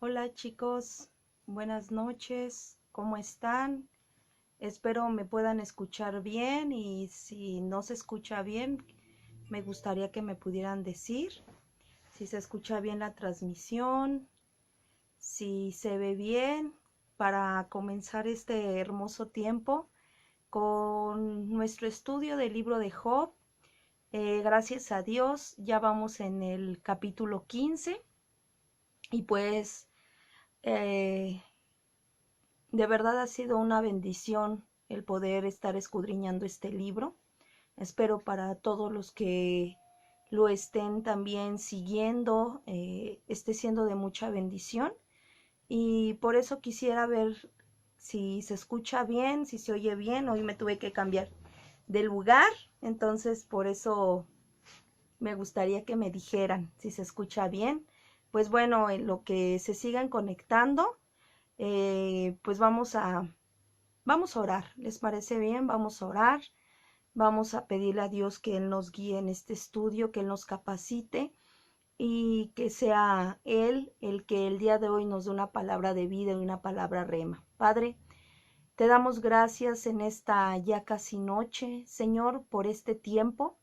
Hola chicos, buenas noches, ¿cómo están? Espero me puedan escuchar bien y si no se escucha bien, me gustaría que me pudieran decir si se escucha bien la transmisión, si se ve bien para comenzar este hermoso tiempo con nuestro estudio del libro de Job. Gracias a Dios, ya vamos en el capítulo 15 y pues eh, de verdad ha sido una bendición el poder estar escudriñando este libro. Espero para todos los que lo estén también siguiendo, esté siendo de mucha bendición. Y por eso quisiera ver si se escucha bien, si se oye bien. Hoy me tuve que cambiar de lugar, entonces por eso me gustaría que me dijeran si se escucha bien. Pues bueno, en lo que se sigan conectando, pues vamos a orar. ¿Les parece bien? Vamos a orar. Vamos a pedirle a Dios que Él nos guíe en este estudio, que Él nos capacite y que sea Él el que el día de hoy nos dé una palabra de vida y una palabra rema. Padre, te damos gracias en esta ya casi noche, Señor, por este tiempo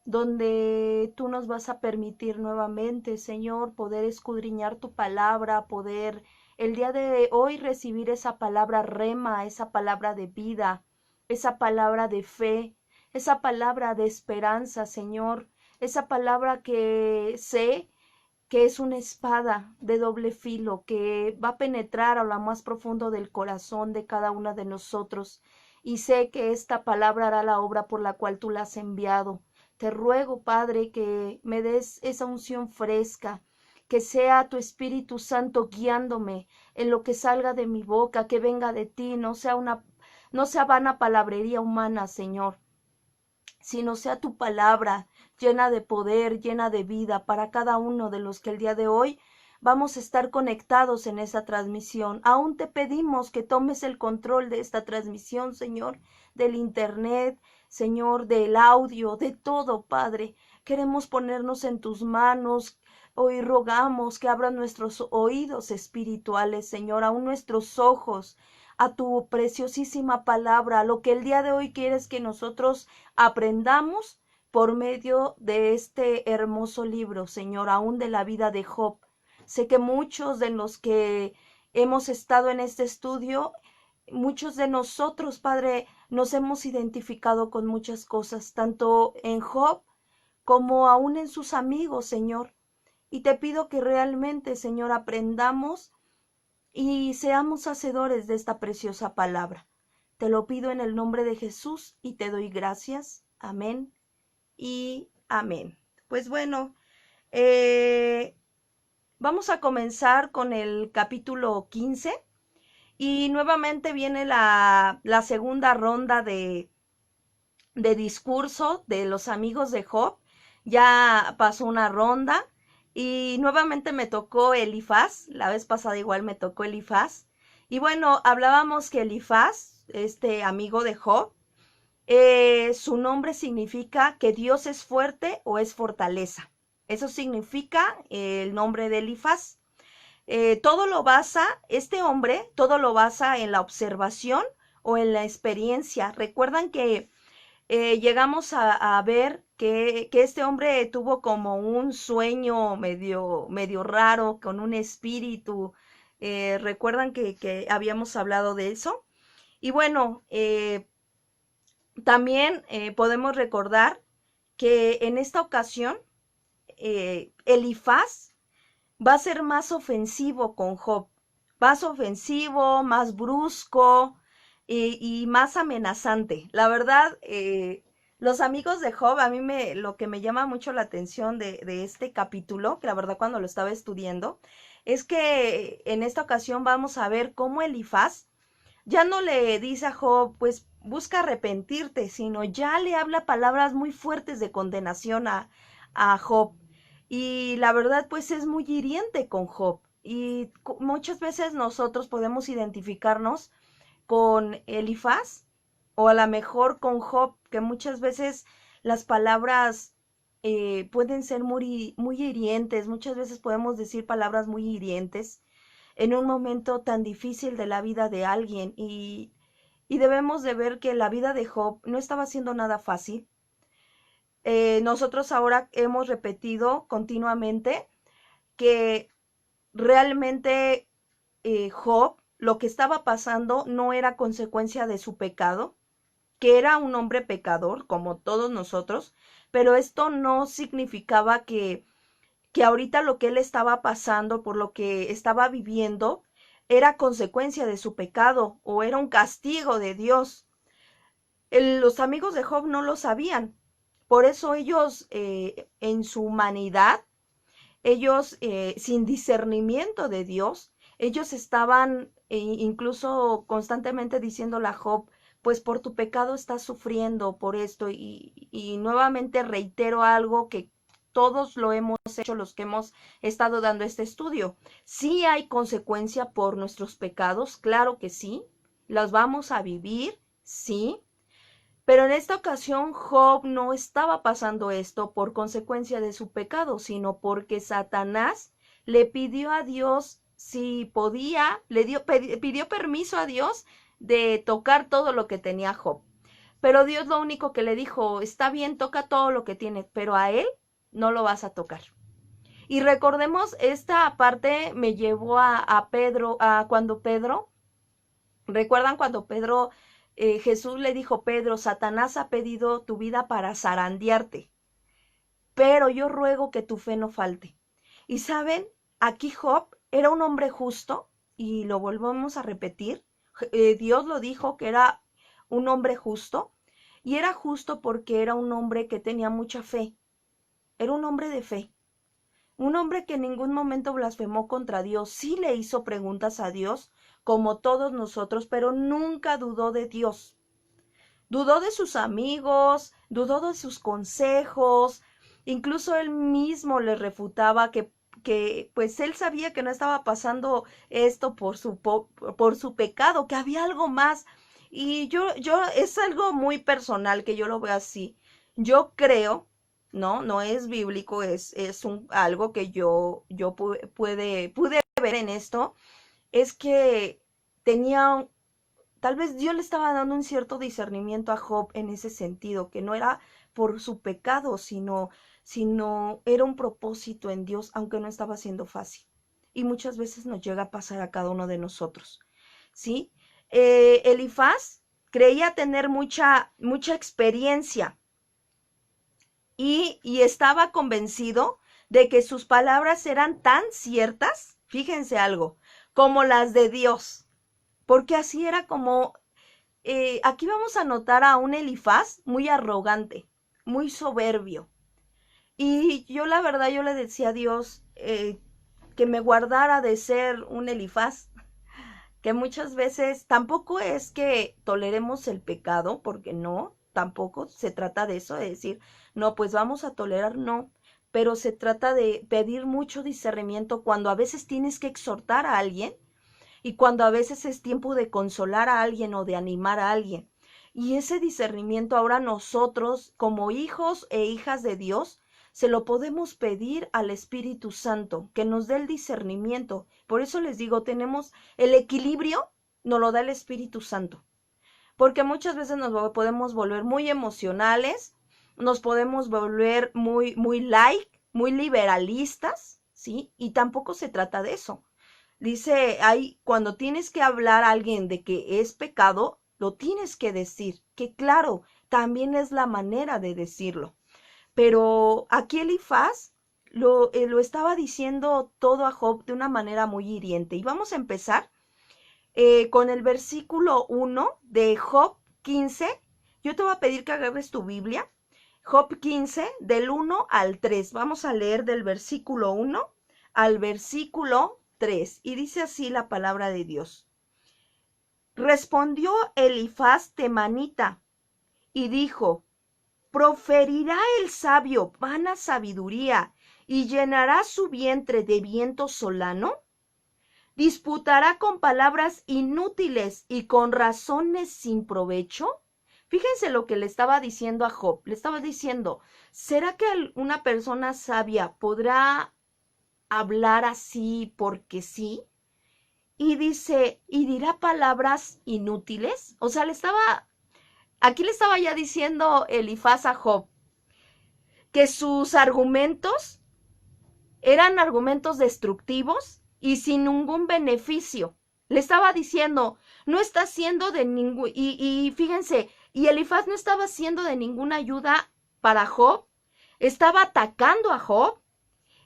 donde tú nos vas a permitir nuevamente, Señor, poder escudriñar tu palabra, poder el día de hoy recibir esa palabra rema, esa palabra de vida, esa palabra de fe, esa palabra de esperanza, Señor, esa palabra que sé que es una espada de doble filo que va a penetrar a lo más profundo del corazón de cada una de nosotros. Y sé que esta palabra hará la obra por la cual tú la has enviado. Te ruego, Padre, que me des esa unción fresca, que sea tu Espíritu Santo guiándome en lo que salga de mi boca, que venga de ti, no sea vana palabrería humana, Señor, sino sea tu palabra llena de poder, llena de vida para cada uno de los que el día de hoy vamos a estar conectados en esa transmisión. Aún te pedimos que tomes el control de esta transmisión, Señor, del internet, Señor, del audio, de todo, Padre. Queremos ponernos en tus manos. Hoy rogamos que abran nuestros oídos espirituales, Señor, aún nuestros ojos a tu preciosísima palabra, a lo que el día de hoy quieres que nosotros aprendamos por medio de este hermoso libro, Señor, aún de la vida de Job. Sé que muchos de los que hemos estado en este estudio, muchos de nosotros, Padre, nos hemos identificado con muchas cosas, tanto en Job como aún en sus amigos, Señor. Y te pido que realmente, Señor, aprendamos y seamos hacedores de esta preciosa palabra. Te lo pido en el nombre de Jesús y te doy gracias. Amén y amén. Pues bueno, eh, vamos a comenzar con el capítulo 15 y nuevamente viene la segunda ronda de discurso de los amigos de Job. Ya pasó una ronda y nuevamente me tocó Elifaz. La vez pasada igual me tocó Elifaz. Y bueno, hablábamos que Elifaz, este amigo de Job, su nombre significa que Dios es fuerte o es fortaleza. Eso significa el nombre de Elifaz. Todo lo basa, este hombre, todo lo basa en la observación o en la experiencia. Recuerdan que llegamos a ver que este hombre tuvo como un sueño medio raro, con un espíritu. Recuerdan que habíamos hablado de eso. Y bueno, también podemos recordar que en esta ocasión Elifaz va a ser más ofensivo con Job, más ofensivo, más brusco y más amenazante. La verdad, los amigos de Job, a mí lo que me llama mucho la atención de este capítulo, que la verdad cuando lo estaba estudiando, es que en esta ocasión vamos a ver cómo Elifaz ya no le dice a Job, pues busca arrepentirte, sino ya le habla palabras muy fuertes de condenación a Job. Y la verdad, pues es muy hiriente con Job. Y muchas veces nosotros podemos identificarnos con Elifaz o a lo mejor con Job, que muchas veces las palabras pueden ser muy hirientes, muchas veces podemos decir palabras muy hirientes en un momento tan difícil de la vida de alguien y debemos de ver que la vida de Job no estaba siendo nada fácil. Nosotros ahora hemos repetido continuamente que realmente Job, lo que estaba pasando no era consecuencia de su pecado, que era un hombre pecador, como todos nosotros, pero esto no significaba que ahorita lo que él estaba pasando, por lo que estaba viviendo, era consecuencia de su pecado o era un castigo de Dios. Los amigos de Job no lo sabían. Por eso ellos, en su humanidad, ellos sin discernimiento de Dios, ellos estaban incluso constantemente diciéndole a Job, pues por tu pecado estás sufriendo por esto y nuevamente reitero algo que todos lo hemos hecho los que hemos estado dando este estudio. Sí hay consecuencia por nuestros pecados, claro que sí, las vamos a vivir, sí, pero en esta ocasión Job no estaba pasando esto por consecuencia de su pecado, sino porque Satanás le pidió a Dios si podía, pidió permiso a Dios de tocar todo lo que tenía Job. Pero Dios lo único que le dijo, está bien, toca todo lo que tiene, pero a él no lo vas a tocar. Y recordemos, esta parte me llevó a Pedro, a cuando Pedro, ¿recuerdan cuando Pedro, Jesús le dijo, Pedro, Satanás ha pedido tu vida para zarandearte, pero yo ruego que tu fe no falte? Y saben, aquí Job era un hombre justo, y lo volvemos a repetir, Dios lo dijo que era un hombre justo, y era justo porque era un hombre que tenía mucha fe, era un hombre de fe. Un hombre que en ningún momento blasfemó contra Dios, sí le hizo preguntas a Dios, como todos nosotros, pero nunca dudó de Dios. Dudó de sus amigos, dudó de sus consejos, incluso él mismo le refutaba que pues él sabía que no estaba pasando esto por su pecado, que había algo más. Y yo, es algo muy personal que yo lo veo así. Yo creo, no es bíblico, es algo que yo pude ver en esto, es que tenía, tal vez Dios le estaba dando un cierto discernimiento a Job en ese sentido, que no era por su pecado, sino era un propósito en Dios, aunque no estaba siendo fácil. Y muchas veces nos llega a pasar a cada uno de nosotros, ¿sí? Elifaz creía tener mucha experiencia y estaba convencido de que sus palabras eran tan ciertas, fíjense algo, como las de Dios, porque así era como, aquí vamos a notar a un Elifaz muy arrogante, muy soberbio. Y yo la verdad, yo le decía a Dios que me guardara de ser un Elifaz, que muchas veces tampoco es que toleremos el pecado, porque no, tampoco se trata de eso, de decir, no, pues vamos a tolerar, no, pero se trata de pedir mucho discernimiento cuando a veces tienes que exhortar a alguien y cuando a veces es tiempo de consolar a alguien o de animar a alguien. Y ese discernimiento ahora nosotros, como hijos e hijas de Dios, se lo podemos pedir al Espíritu Santo, que nos dé el discernimiento. Por eso les digo, tenemos el equilibrio, nos lo da el Espíritu Santo. Porque muchas veces nos podemos volver muy emocionales, nos podemos volver muy like, muy liberalistas, ¿sí? Y tampoco se trata de eso. Dice, ahí, cuando tienes que hablar a alguien de que es pecado, lo tienes que decir, que claro, también es la manera de decirlo. Pero aquí Elifaz lo estaba diciendo todo a Job de una manera muy hiriente. Y vamos a empezar con el versículo 1 de Job 15. Yo te voy a pedir que agarres tu Biblia. Job 15, del 1 al 3. Vamos a leer del versículo 1 al versículo 3. Y dice así la palabra de Dios. Respondió Elifaz temanita y dijo, proferirá el sabio vana sabiduría y llenará su vientre de viento solano. ¿Disputará con palabras inútiles y con razones sin provecho? Fíjense lo que le estaba diciendo a Job. Le estaba diciendo, ¿será que una persona sabia podrá hablar así porque sí? y dice, ¿y dirá palabras inútiles? O sea, aquí le estaba ya diciendo Elifaz a Job que sus argumentos eran argumentos destructivos y sin ningún beneficio. Le estaba diciendo, no está haciendo de ningún, y fíjense, y Elifaz no estaba haciendo de ninguna ayuda para Job, estaba atacando a Job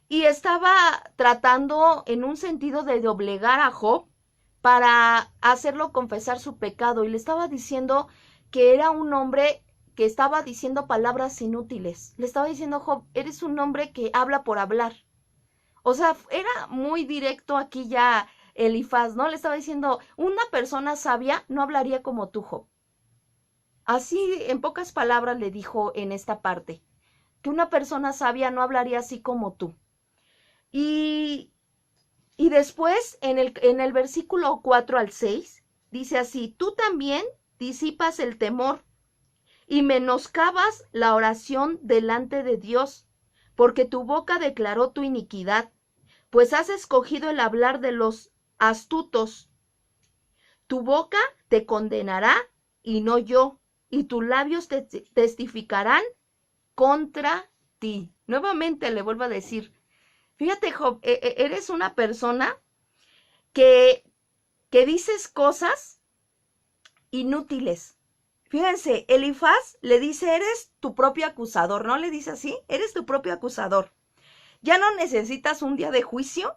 y estaba tratando en un sentido de doblegar a Job para hacerlo confesar su pecado, y le estaba diciendo que era un hombre que estaba diciendo palabras inútiles. Le estaba diciendo, Job, eres un hombre que habla por hablar. O sea, era muy directo aquí ya Elifaz, ¿no? Le estaba diciendo, una persona sabia no hablaría como tú, Job. Así, en pocas palabras, le dijo en esta parte, que una persona sabia no hablaría así como tú. Y, y después, en el versículo 4 al 6, dice así, tú también disipas el temor y menoscabas la oración delante de Dios, porque tu boca declaró tu iniquidad, pues has escogido el hablar de los astutos. Tu boca te condenará y no yo, y tus labios te testificarán contra ti. Nuevamente le vuelvo a decir, fíjate, Job, eres una persona que, que dices cosas inútiles. Fíjense, Elifaz le dice, eres tu propio acusador, ¿no le dice así? Eres tu propio acusador. Ya no necesitas un día de juicio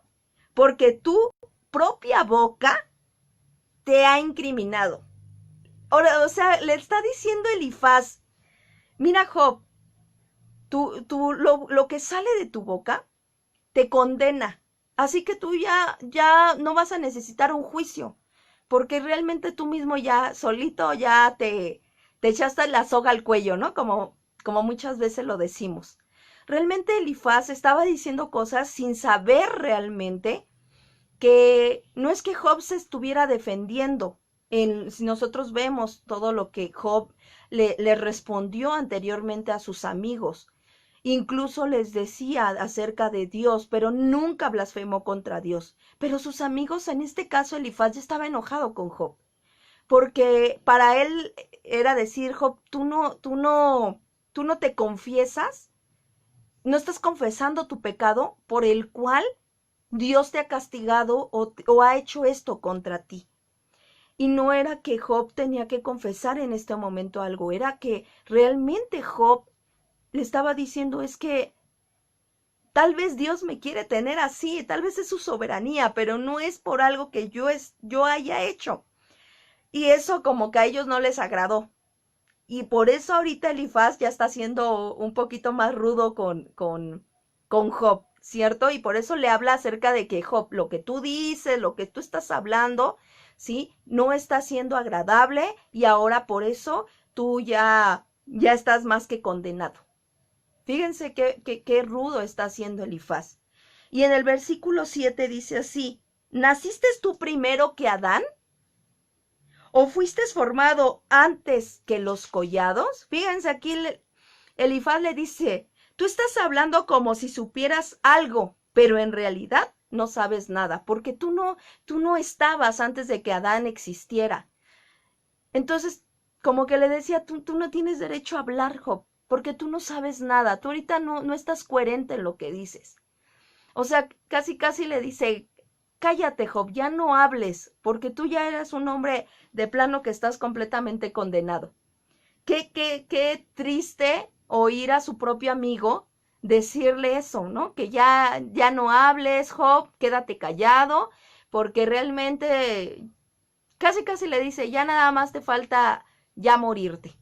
porque tu propia boca te ha incriminado. Ahora, o sea, le está diciendo Elifaz, mira, Job, lo que sale de tu boca te condena. Así que tú ya no vas a necesitar un juicio, porque realmente tú mismo ya solito ya te echaste la soga al cuello, ¿no? Como muchas veces lo decimos. Realmente Elifaz estaba diciendo cosas sin saber realmente que no es que Job se estuviera defendiendo. Si nosotros vemos todo lo que Job le respondió anteriormente a sus amigos, incluso les decía acerca de Dios, pero nunca blasfemó contra Dios. Pero sus amigos, en este caso Elifaz, ya estaba enojado con Job, porque para él era decir, Job, tú no te confiesas, no estás confesando tu pecado por el cual Dios te ha castigado o ha hecho esto contra ti. Y no era que Job tenía que confesar en este momento algo, era que realmente Job le estaba diciendo, es que tal vez Dios me quiere tener así, tal vez es su soberanía, pero no es por algo que yo haya hecho. Y eso como que a ellos no les agradó. Y por eso ahorita Elifaz ya está siendo un poquito más rudo con Job, ¿cierto? Y por eso le habla acerca de que Job, lo que tú dices, lo que tú estás hablando, ¿sí? No está siendo agradable y ahora por eso tú ya estás más que condenado. Fíjense qué rudo está haciendo Elifaz. Y en el versículo 7 dice así, ¿naciste tú primero que Adán? ¿O fuiste formado antes que los collados? Fíjense aquí, Elifaz le dice, tú estás hablando como si supieras algo, pero en realidad no sabes nada, porque tú no estabas antes de que Adán existiera. Entonces, como que le decía, tú no tienes derecho a hablar, Job, porque tú no sabes nada, tú ahorita no estás coherente en lo que dices. O sea, casi le dice, cállate, Job, ya no hables, porque tú ya eres un hombre de plano que estás completamente condenado. Qué triste oír a su propio amigo decirle eso, ¿no? Que ya no hables, Job, quédate callado, porque realmente casi le dice, ya nada más te falta ya morirte,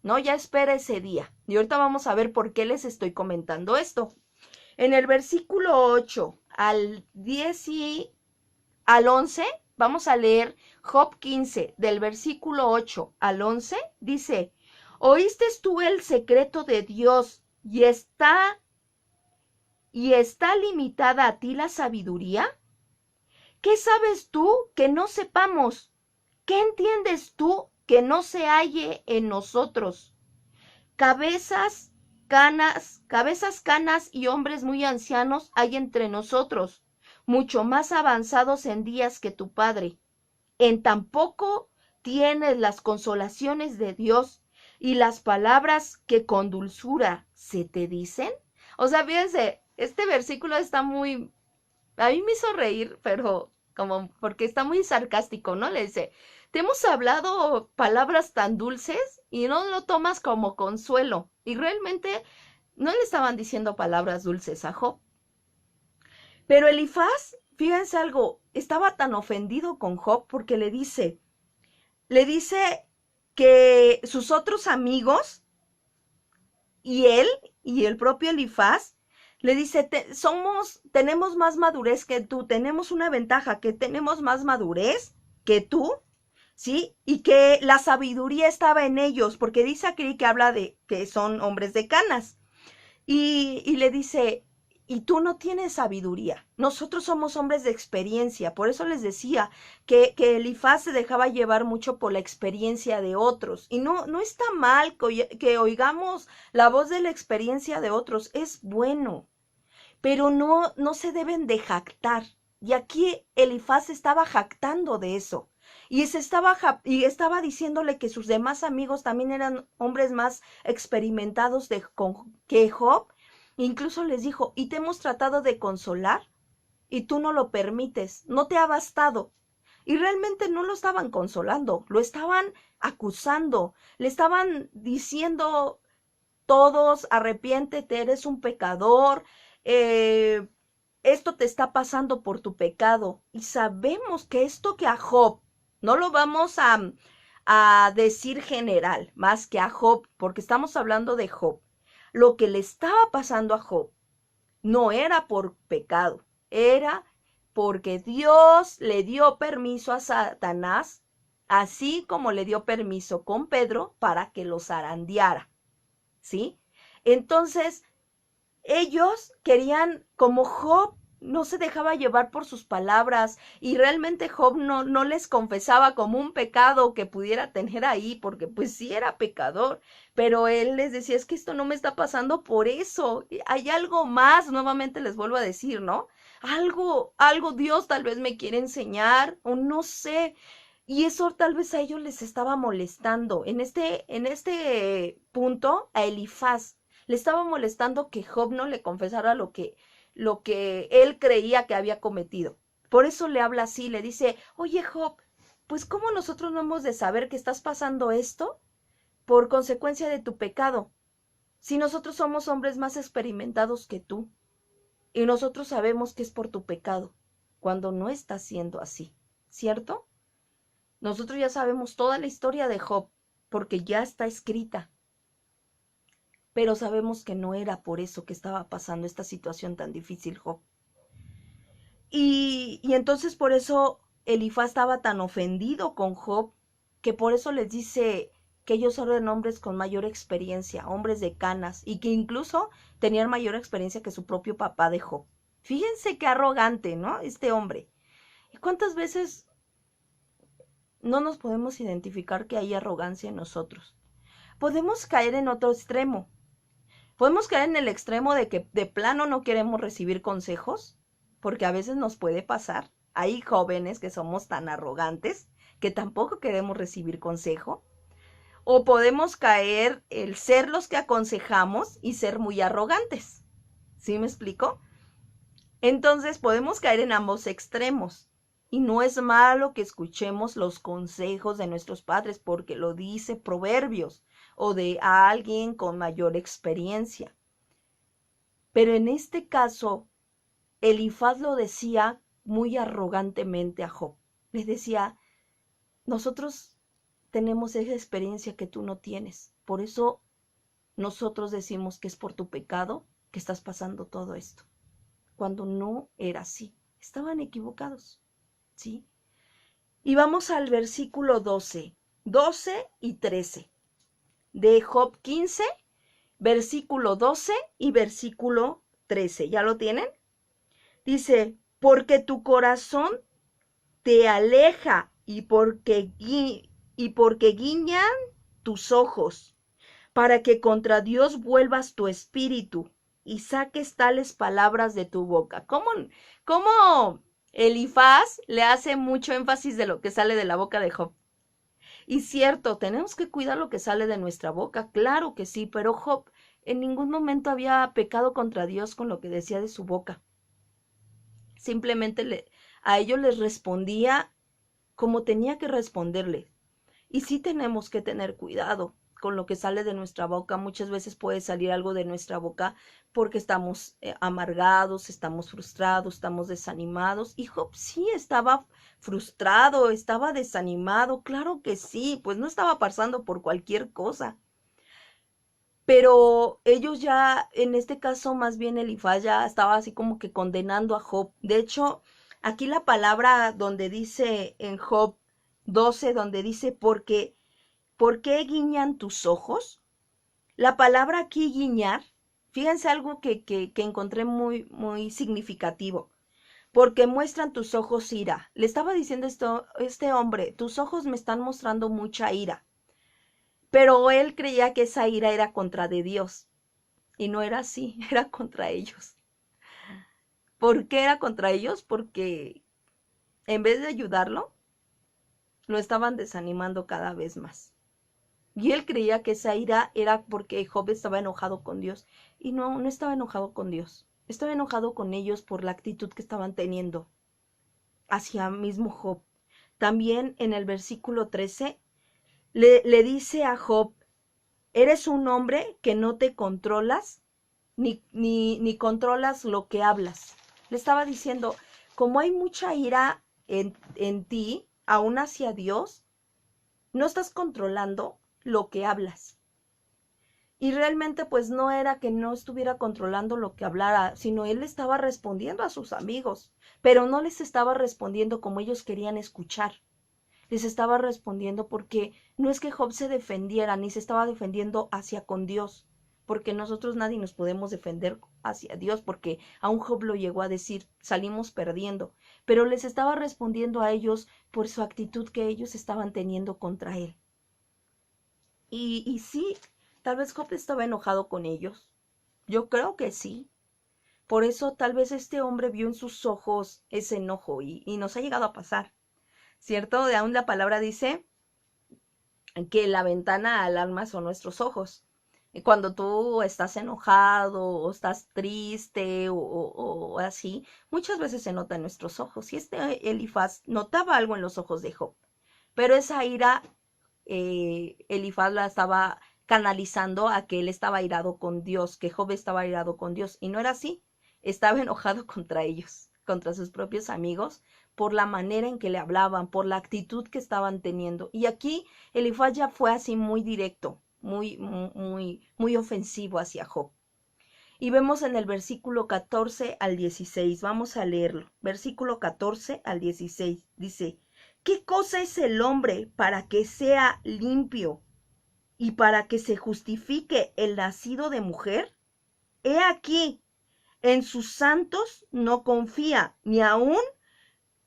¿no? Ya espera ese día. Y ahorita vamos a ver por qué les estoy comentando esto. En el versículo 8 al 10 y al 11, vamos a leer Job 15, del versículo 8 al 11, dice, ¿oíste tú el secreto de Dios y está limitada a ti la sabiduría? ¿Qué sabes tú que no sepamos? ¿Qué entiendes tú que no se halle en nosotros? Cabezas canas y hombres muy ancianos hay entre nosotros, mucho más avanzados en días que tu padre. En tan poco tienes las consolaciones de Dios y las palabras que con dulzura se te dicen. O sea, fíjense, este versículo está muy, a mí me hizo reír, pero como porque está muy sarcástico, ¿no? Le dice, te hemos hablado palabras tan dulces y no lo tomas como consuelo. Y realmente no le estaban diciendo palabras dulces a Job. Pero Elifaz, fíjense algo, estaba tan ofendido con Job porque le dice que sus otros amigos y él y el propio Elifaz le dice, tenemos más madurez que tú, tenemos una ventaja, que tenemos más madurez que tú, ¿sí? Y que la sabiduría estaba en ellos, porque dice aquí que habla de que son hombres de canas. Y le dice, y tú no tienes sabiduría, nosotros somos hombres de experiencia. Por eso les decía que Elifaz se dejaba llevar mucho por la experiencia de otros. Y no está mal que oigamos la voz de la experiencia de otros, es bueno, pero no se deben de jactar. Y aquí Elifaz estaba jactando de eso. Y estaba diciéndole que sus demás amigos también eran hombres más experimentados que Job. Incluso les dijo, y te hemos tratado de consolar y tú no lo permites, no te ha bastado. Y realmente no lo estaban consolando, lo estaban acusando, le estaban diciendo todos, arrepiéntete, eres un pecador, esto te está pasando por tu pecado. Y sabemos que esto que a Job, no lo vamos a decir general, más que a Job, porque estamos hablando de Job. Lo que le estaba pasando a Job no era por pecado, era porque Dios le dio permiso a Satanás, así como le dio permiso con Pedro para que los zarandeara, ¿sí? Entonces, ellos querían, como Job no se dejaba llevar por sus palabras y realmente Job no les confesaba como un pecado que pudiera tener ahí, porque pues sí era pecador, pero él les decía, es que esto no me está pasando por eso, hay algo más, nuevamente les vuelvo a decir, ¿no? Algo Dios tal vez me quiere enseñar o no sé. Y eso tal vez a ellos les estaba molestando. En este punto, a Elifaz le estaba molestando que Job no le confesara lo que él creía que había cometido. Por eso le habla así, le dice, oye Job, pues ¿cómo nosotros no hemos de saber que estás pasando esto por consecuencia de tu pecado? Si nosotros somos hombres más experimentados que tú y nosotros sabemos que es por tu pecado, cuando no está siendo así, ¿cierto? Nosotros ya sabemos toda la historia de Job, porque ya está escrita, pero sabemos que no era por eso que estaba pasando esta situación tan difícil, Job. Y entonces por eso Elifaz estaba tan ofendido con Job, que por eso les dice que ellos eran hombres con mayor experiencia, hombres de canas, y que incluso tenían mayor experiencia que su propio papá de Job. Fíjense qué arrogante, ¿no? Este hombre. ¿Y cuántas veces no nos podemos identificar que hay arrogancia en nosotros? Podemos caer en otro extremo. Podemos caer en el extremo de que de plano no queremos recibir consejos, porque a veces nos puede pasar. Hay jóvenes que somos tan arrogantes que tampoco queremos recibir consejo. O podemos caer el ser los que aconsejamos y ser muy arrogantes. ¿Sí me explico? Entonces podemos caer en ambos extremos. Y no es malo que escuchemos los consejos de nuestros padres porque lo dice Proverbios o de alguien con mayor experiencia. Pero en este caso, Elifaz lo decía muy arrogantemente a Job. Le decía, nosotros tenemos esa experiencia que tú no tienes. Por eso nosotros decimos que es por tu pecado que estás pasando todo esto. Cuando no era así. Estaban equivocados. ¿Sí? Y vamos al versículo 12 y 13 de Job 15, versículo 12 y versículo 13. ¿Ya lo tienen? Dice, porque tu corazón te aleja y porque guiñan tus ojos, para que contra Dios vuelvas tu espíritu y saques tales palabras de tu boca. ¿Cómo Elifaz le hace mucho énfasis de lo que sale de la boca de Job? Y cierto, tenemos que cuidar lo que sale de nuestra boca, claro que sí, pero Job en ningún momento había pecado contra Dios con lo que decía de su boca. Simplemente a ellos les respondía como tenía que responderle. Y sí tenemos que tener cuidado con lo que sale de nuestra boca. Muchas veces puede salir algo de nuestra boca porque estamos amargados, estamos frustrados, estamos desanimados. Y Job sí estaba frustrado, estaba desanimado, claro que sí, pues no estaba pasando por cualquier cosa. Pero ellos ya, en este caso, más bien Elifaz ya estaba así como que condenando a Job. De hecho, aquí la palabra donde dice en Job 12, donde dice, ¿por qué guiñan tus ojos? La palabra aquí guiñar, fíjense algo que encontré muy significativo. Porque muestran tus ojos ira. Le estaba diciendo este hombre, tus ojos me están mostrando mucha ira. Pero él creía que esa ira era contra de Dios. Y no era así, era contra ellos. ¿Por qué era contra ellos? Porque en vez de ayudarlo, lo estaban desanimando cada vez más. Y él creía que esa ira era porque Job estaba enojado con Dios. Y no estaba enojado con Dios. Estaba enojado con ellos por la actitud que estaban teniendo hacia mismo Job. También en el versículo 13 le dice a Job, eres un hombre que no te controlas ni controlas lo que hablas. Le estaba diciendo, como hay mucha ira en ti, aún hacia Dios, no estás controlando lo que hablas. Y realmente pues no era que no estuviera controlando lo que hablara, sino él estaba respondiendo a sus amigos, pero no les estaba respondiendo como ellos querían escuchar. Les estaba respondiendo porque no es que Job se defendiera, ni se estaba defendiendo hacia con Dios, porque nosotros nadie nos podemos defender hacia Dios, porque aún Job lo llegó a decir, salimos perdiendo, pero les estaba respondiendo a ellos por su actitud que ellos estaban teniendo contra él. Y sí, tal vez Job estaba enojado con ellos. Yo creo que sí. Por eso tal vez este hombre vio en sus ojos ese enojo y nos ha llegado a pasar, ¿cierto? De aún la palabra dice que la ventana al alma son nuestros ojos. Y cuando tú estás enojado o estás triste o así, muchas veces se nota en nuestros ojos. Y este Elifaz notaba algo en los ojos de Job, pero esa ira Elifaz la estaba canalizando a que él estaba irado con Dios, que Job estaba irado con Dios, y no era así, estaba enojado contra ellos, contra sus propios amigos, por la manera en que le hablaban, por la actitud que estaban teniendo. Y aquí Elifaz ya fue así muy directo, muy ofensivo hacia Job. Y vemos en el versículo 14 al 16, vamos a leerlo, versículo 14 al 16, dice, ¿qué cosa es el hombre para que sea limpio y para que se justifique el nacido de mujer? He aquí, en sus santos no confía, ni aun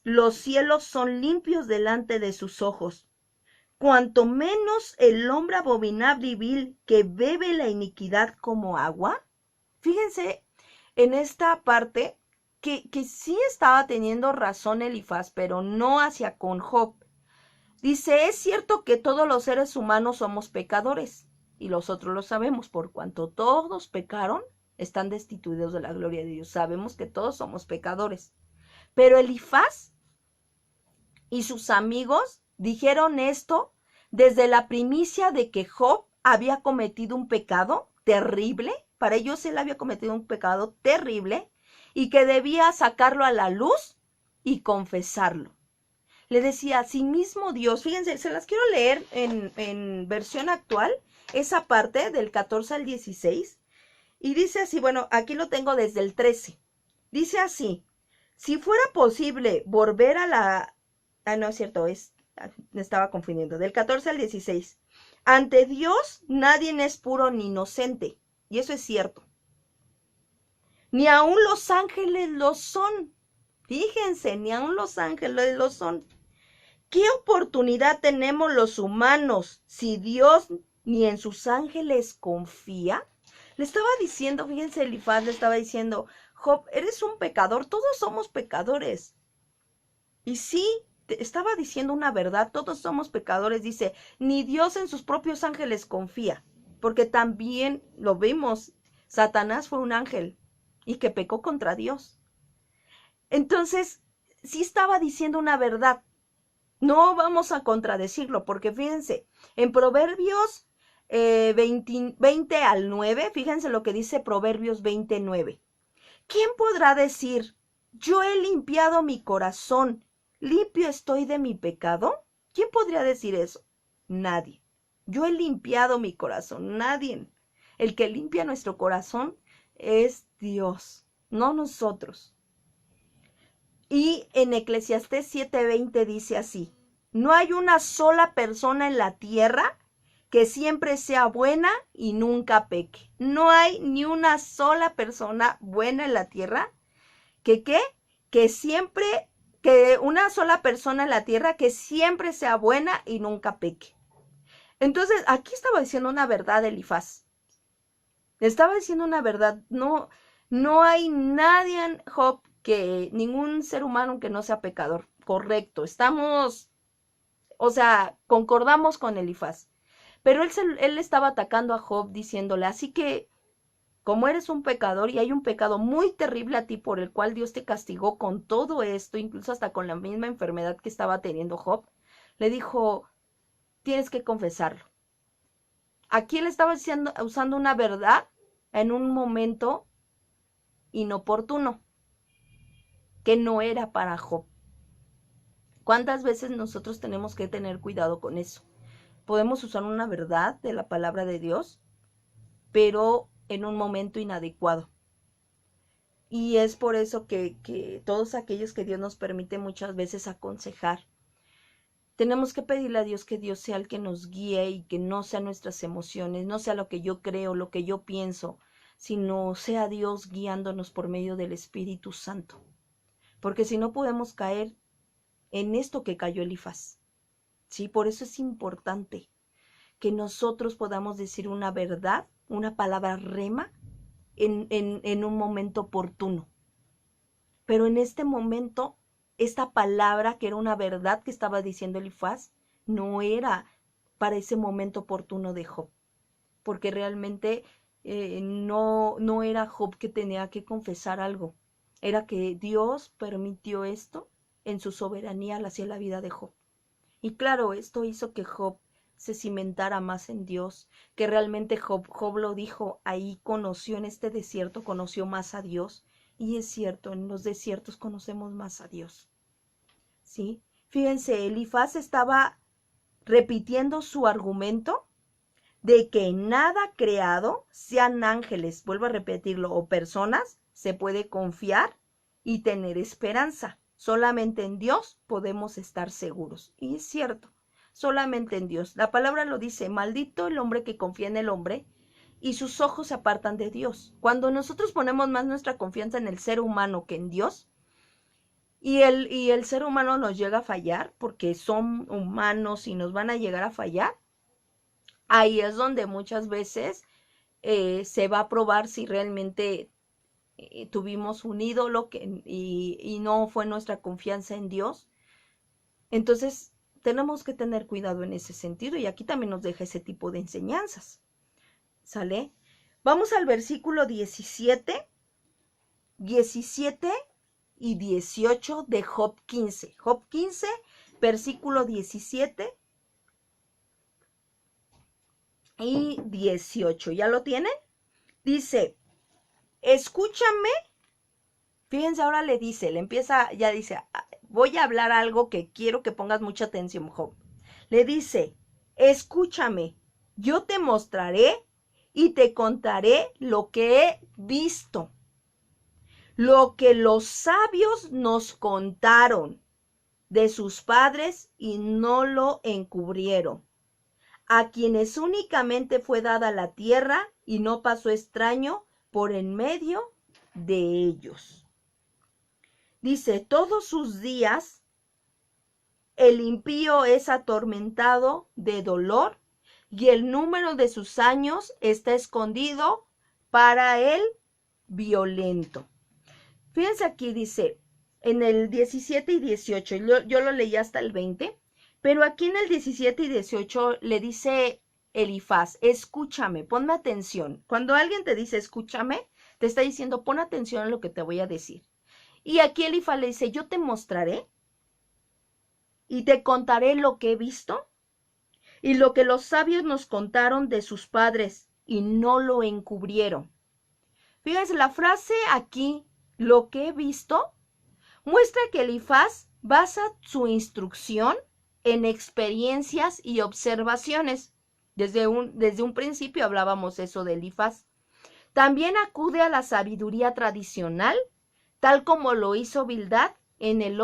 los cielos son limpios delante de sus ojos. Cuanto menos el hombre abominable y vil que bebe la iniquidad como agua. Fíjense en esta parte que sí estaba teniendo razón Elifaz, pero no hacia con Job. Dice, es cierto que todos los seres humanos somos pecadores, y nosotros lo sabemos, por cuanto todos pecaron, están destituidos de la gloria de Dios. Sabemos que todos somos pecadores. Pero Elifaz y sus amigos dijeron esto desde la primicia de que Job había cometido un pecado terrible. Para ellos él había cometido un pecado terrible y que debía sacarlo a la luz y confesarlo. Le decía, así mismo Dios, fíjense, se las quiero leer en versión actual, esa parte del 14 al 16, y dice así, bueno, aquí lo tengo desde el 13, dice así, si fuera posible volver a la, no es cierto, me estaba confundiendo, del 14 al 16, ante Dios nadie es puro ni inocente, y eso es cierto, ni aun los ángeles lo son, fíjense, ni aun los ángeles lo son. ¿Qué oportunidad tenemos los humanos si Dios ni en sus ángeles confía? Le estaba diciendo, fíjense, Elifaz le estaba diciendo, Job, eres un pecador, todos somos pecadores. Y sí, te estaba diciendo una verdad, todos somos pecadores, dice, ni Dios en sus propios ángeles confía, porque también lo vimos, Satanás fue un ángel y que pecó contra Dios. Entonces, sí estaba diciendo una verdad, no vamos a contradecirlo, porque fíjense, en Proverbios 20 al 9, fíjense lo que dice Proverbios 29. ¿Quién podrá decir, yo he limpiado mi corazón, limpio estoy de mi pecado? ¿Quién podría decir eso? Nadie. Yo he limpiado mi corazón, nadie. El que limpia nuestro corazón es Dios, no nosotros. Y en Eclesiastés 7:20 dice así, no hay una sola persona en la tierra que siempre sea buena y nunca peque. No hay ni una sola persona buena en la tierra que siempre, que una sola persona en la tierra que siempre sea buena y nunca peque. Entonces, aquí estaba diciendo una verdad Elifaz. Estaba diciendo una verdad. No hay nadie, Job, que ningún ser humano que no sea pecador. Correcto. Estamos, o sea, concordamos con Elifaz. Pero él estaba atacando a Job diciéndole, así que como eres un pecador y hay un pecado muy terrible a ti por el cual Dios te castigó con todo esto, incluso hasta con la misma enfermedad que estaba teniendo Job, le dijo, tienes que confesarlo. Aquí él estaba usando una verdad en un momento inoportuno, que no era para Job. ¿Cuántas veces nosotros tenemos que tener cuidado con eso? Podemos usar una verdad de la palabra de Dios, pero en un momento inadecuado. Y es por eso que todos aquellos que Dios nos permite muchas veces aconsejar, tenemos que pedirle a Dios que Dios sea el que nos guíe y que no sean nuestras emociones, no sea lo que yo creo, lo que yo pienso, sino sea Dios guiándonos por medio del Espíritu Santo. Porque si no podemos caer en esto que cayó Elifaz. ¿Sí? Por eso es importante que nosotros podamos decir una verdad, una palabra rema, en un momento oportuno. Pero en este momento, esta palabra que era una verdad que estaba diciendo Elifaz, no era para ese momento oportuno de Job, porque realmente no era Job que tenía que confesar algo, era que Dios permitió esto en su soberanía hacia la vida de Job. Y claro, esto hizo que Job se cimentara más en Dios, que realmente Job lo dijo, ahí conoció en este desierto, conoció más a Dios. Y es cierto, en los desiertos conocemos más a Dios. ¿Sí? Fíjense, Elifaz estaba repitiendo su argumento de que nada creado, sean ángeles, vuelvo a repetirlo, o personas, se puede confiar y tener esperanza. Solamente en Dios podemos estar seguros. Y es cierto, solamente en Dios. La palabra lo dice, maldito el hombre que confía en el hombre y sus ojos se apartan de Dios. Cuando nosotros ponemos más nuestra confianza en el ser humano que en Dios, y el ser humano nos llega a fallar, porque son humanos y nos van a llegar a fallar, ahí es donde muchas veces se va a probar si realmente tuvimos un ídolo y no fue nuestra confianza en Dios. Entonces, tenemos que tener cuidado en ese sentido y aquí también nos deja ese tipo de enseñanzas. ¿Sale? Vamos al versículo 17 y 18 de Job 15. Job 15, versículo 17 y 18. ¿Ya lo tienen? Dice, escúchame. Fíjense, ahora le empieza, ya dice, voy a hablar algo que quiero que pongas mucha atención, Job. Le dice, escúchame, yo te mostraré y te contaré lo que he visto, lo que los sabios nos contaron de sus padres y no lo encubrieron, a quienes únicamente fue dada la tierra y no pasó extraño por en medio de ellos. Dice, todos sus días el impío es atormentado de dolor y el número de sus años está escondido para el violento. Fíjense aquí, dice, en el 17 y 18, yo lo leí hasta el 20, pero aquí en el 17 y 18 le dice Elifaz, escúchame, ponme atención. Cuando alguien te dice escúchame, te está diciendo pon atención a lo que te voy a decir. Y aquí Elifaz le dice, yo te mostraré y te contaré lo que he visto y lo que los sabios nos contaron de sus padres y no lo encubrieron. Fíjense, la frase aquí, lo que he visto, muestra que Elifaz basa su instrucción en experiencias y observaciones. Desde un principio hablábamos eso de Elifaz. También acude a la sabiduría tradicional, tal como lo hizo Bildad en el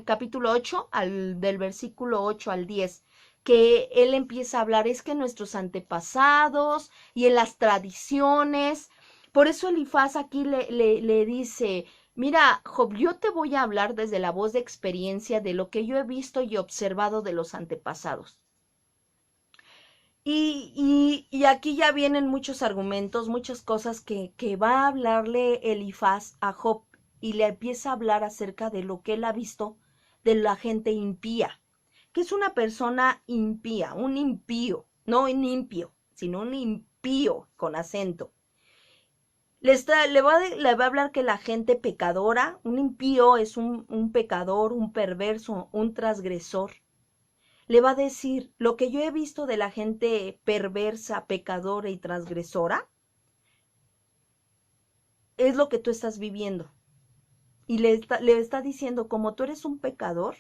capítulo 8, del versículo 8 al 10, que él empieza a hablar, es que nuestros antepasados y en las tradiciones. Por eso Elifaz aquí le dice, mira, Job, yo te voy a hablar desde la voz de experiencia de lo que yo he visto y observado de los antepasados. Y aquí ya vienen muchos argumentos, muchas cosas que va a hablarle Elifaz a Job y le empieza a hablar acerca de lo que él ha visto de la gente impía, que es una persona impía, un impío, no un impio, sino un impío con acento. Le va a hablar que la gente pecadora, un impío es un pecador, un perverso, un transgresor. Le va a decir, lo que yo he visto de la gente perversa, pecadora y transgresora, es lo que tú estás viviendo. Y le está diciendo, como tú eres un pecador,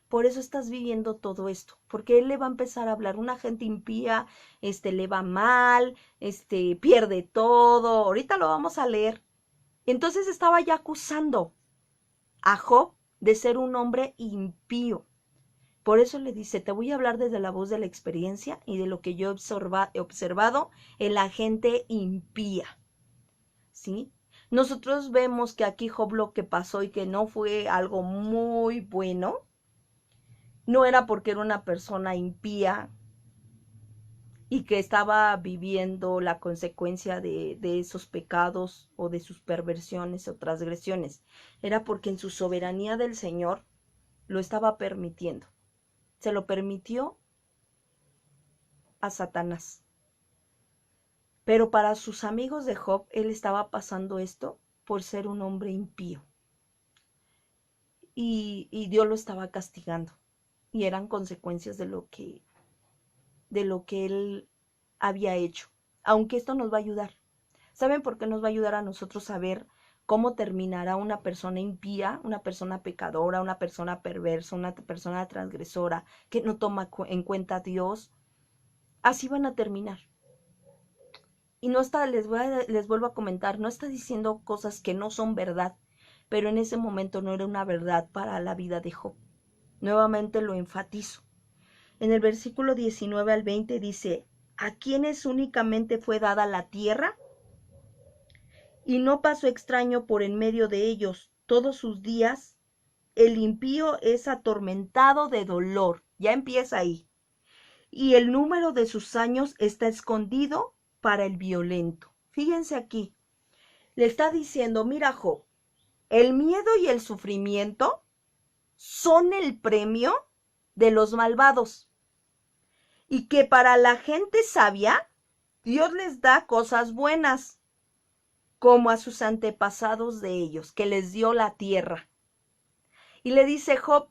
por eso estás viviendo todo esto, porque él le va a empezar a hablar, una gente impía, le va mal, pierde todo, ahorita lo vamos a leer. Entonces estaba ya acusando a Job de ser un hombre impío. Por eso le dice, te voy a hablar desde la voz de la experiencia y de lo que yo he observado en la gente impía. ¿Sí? Nosotros vemos que aquí Job lo que pasó y que no fue algo muy bueno, no era porque era una persona impía y que estaba viviendo la consecuencia de esos pecados o de sus perversiones o transgresiones. Era porque en su soberanía del Señor lo estaba permitiendo. Se lo permitió a Satanás. Pero para sus amigos de Job, él estaba pasando esto por ser un hombre impío. Y Dios lo estaba castigando. Y eran consecuencias de lo que él había hecho. Aunque esto nos va a ayudar. ¿Saben por qué nos va a ayudar a nosotros a ver cómo terminará una persona impía, una persona pecadora, una persona perversa, una persona transgresora, que no toma en cuenta a Dios? Así van a terminar. Y no está, les vuelvo a comentar, no está diciendo cosas que no son verdad, pero en ese momento no era una verdad para la vida de Job. Nuevamente lo enfatizo. En el versículo 19 al 20 dice, ¿a quienes únicamente fue dada la tierra? Y no pasó extraño por en medio de ellos todos sus días. El impío es atormentado de dolor. Ya empieza ahí. Y el número de sus años está escondido para el violento. Fíjense aquí, le está diciendo, mira Job, el miedo y el sufrimiento son el premio de los malvados. Y que para la gente sabia, Dios les da cosas buenas, como a sus antepasados de ellos, que les dio la tierra. Y le dice Job,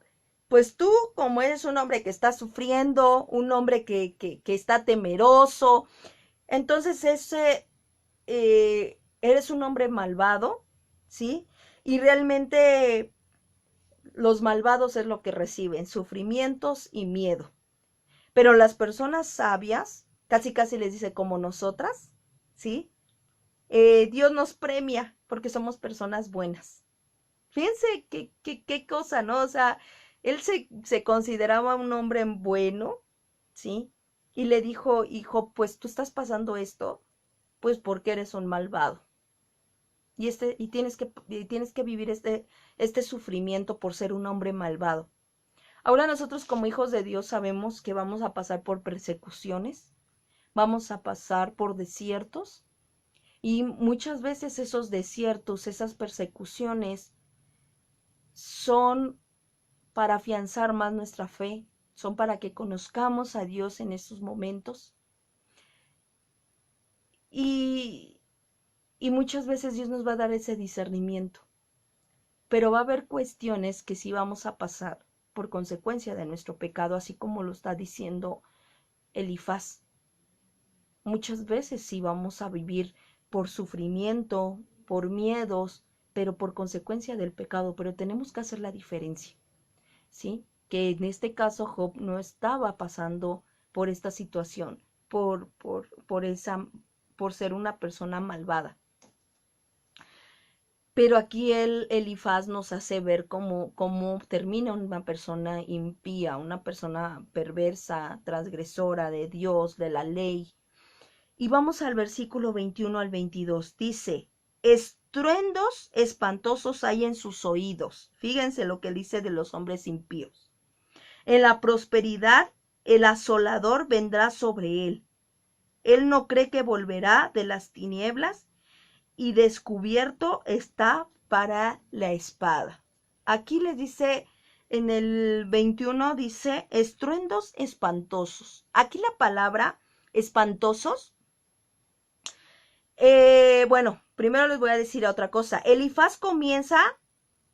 pues tú, como eres un hombre que está sufriendo, un hombre que está temeroso, entonces eres un hombre malvado, ¿sí? Y realmente los malvados es lo que reciben, sufrimientos y miedo. Pero las personas sabias, casi les dice como nosotras, ¿sí? Dios nos premia porque somos personas buenas. Fíjense qué cosa, ¿no? O sea, él se consideraba un hombre bueno, ¿sí? Y le dijo, hijo, pues tú estás pasando esto, pues porque eres un malvado. Y tienes que vivir este sufrimiento por ser un hombre malvado. Ahora nosotros como hijos de Dios sabemos que vamos a pasar por persecuciones, vamos a pasar por desiertos, Y muchas veces esos desiertos, esas persecuciones son para afianzar más nuestra fe, son para que conozcamos a Dios en esos momentos. Y, y muchas veces Dios nos va a dar ese discernimiento, pero va a haber cuestiones que sí vamos a pasar por consecuencia de nuestro pecado, así como lo está diciendo Elifaz. Muchas veces sí vamos a vivir por sufrimiento, por miedos, pero por consecuencia del pecado, pero tenemos que hacer la diferencia, ¿sí? Que en este caso Job no estaba pasando por esta situación, por ser una persona malvada. Pero aquí Elifaz nos hace ver cómo termina una persona impía, una persona perversa, transgresora de Dios, de la ley. Y vamos al versículo 21 al 22. Dice, estruendos espantosos hay en sus oídos. Fíjense lo que dice de los hombres impíos. En la prosperidad el asolador vendrá sobre él. Él no cree que volverá de las tinieblas y descubierto está para la espada. Aquí les dice, en el 21 dice, estruendos espantosos. Aquí la palabra espantosos, bueno, primero les voy a decir otra cosa. Elifaz comienza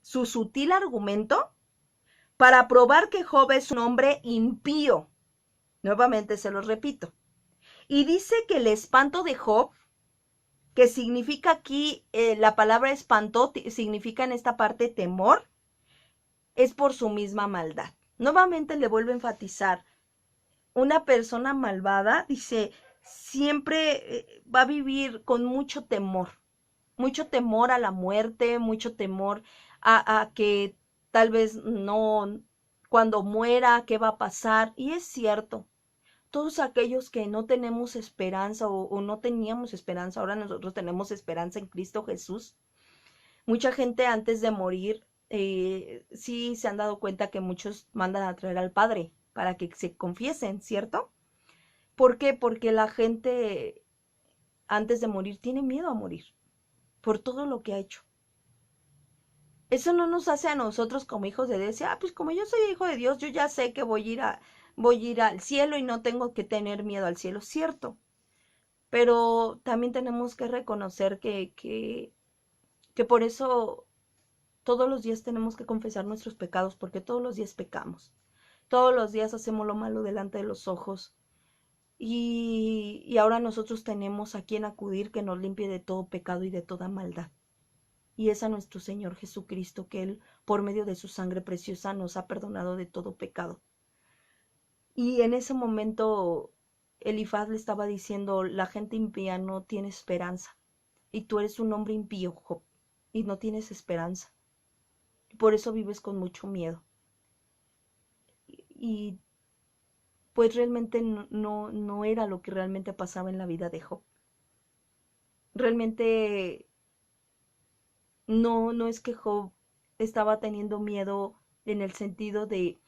su sutil argumento para probar que Job es un hombre impío. Nuevamente se los repito. Y dice que el espanto de Job, que significa aquí, la palabra espanto significa en esta parte temor, es por su misma maldad. Nuevamente le vuelvo a enfatizar, una persona malvada, dice, siempre va a vivir con mucho temor a la muerte, mucho temor a que tal vez no, cuando muera, qué va a pasar. Y es cierto, todos aquellos que no tenemos esperanza o no teníamos esperanza, ahora nosotros tenemos esperanza en Cristo Jesús. Mucha gente antes de morir, sí se han dado cuenta que muchos mandan a traer al Padre para que se confiesen, ¿cierto? ¿Por qué? Porque la gente antes de morir tiene miedo a morir por todo lo que ha hecho. Eso no nos hace a nosotros como hijos de Dios, decir, pues como yo soy hijo de Dios, yo ya sé que voy a ir al cielo y no tengo que tener miedo al cielo, cierto. Pero también tenemos que reconocer que por eso todos los días tenemos que confesar nuestros pecados, porque todos los días pecamos. Todos los días hacemos lo malo delante de los ojos. Y ahora nosotros tenemos a quien acudir que nos limpie de todo pecado y de toda maldad. Y es a nuestro Señor Jesucristo, que Él, por medio de su sangre preciosa, nos ha perdonado de todo pecado. Y en ese momento Elifaz le estaba diciendo, la gente impía no tiene esperanza. Y tú eres un hombre impío, Job, y no tienes esperanza. Por eso vives con mucho miedo. Y pues realmente no era lo que realmente pasaba en la vida de Job. Realmente no es que Job estaba teniendo miedo en el sentido de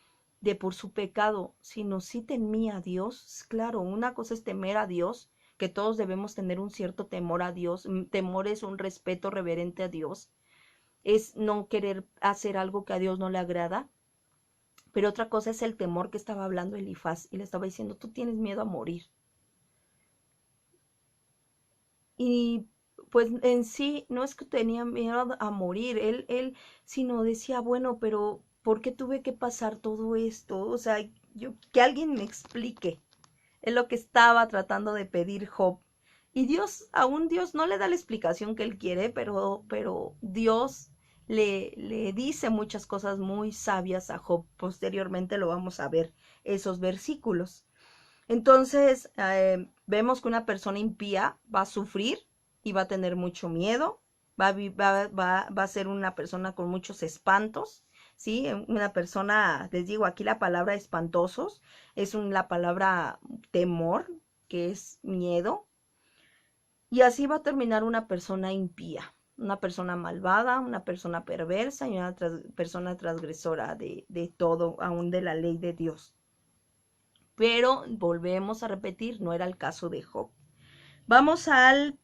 por su pecado, sino sí temía a Dios. Claro, una cosa es temer a Dios, que todos debemos tener un cierto temor a Dios. Temor es un respeto reverente a Dios, es no querer hacer algo que a Dios no le agrada. Pero otra cosa es el temor que estaba hablando Elifaz y le estaba diciendo, tú tienes miedo a morir. Y pues en sí no es que tenía miedo a morir, él sino decía, bueno, pero ¿por qué tuve que pasar todo esto? O sea, que alguien me explique. Es lo que estaba tratando de pedir Job. Y aún Dios no le da la explicación que él quiere, pero Dios le dice muchas cosas muy sabias a Job. Posteriormente lo vamos a ver, esos versículos. Entonces, vemos que una persona impía va a sufrir y va a tener mucho miedo, va a ser una persona con muchos espantos, ¿sí? Una persona, les digo, aquí la palabra espantosos es la palabra temor, que es miedo, y así va a terminar una persona impía, una persona malvada, una persona perversa y una persona transgresora de todo, aún de la ley de Dios. Pero volvemos a repetir, no era el caso de Job. Vamos al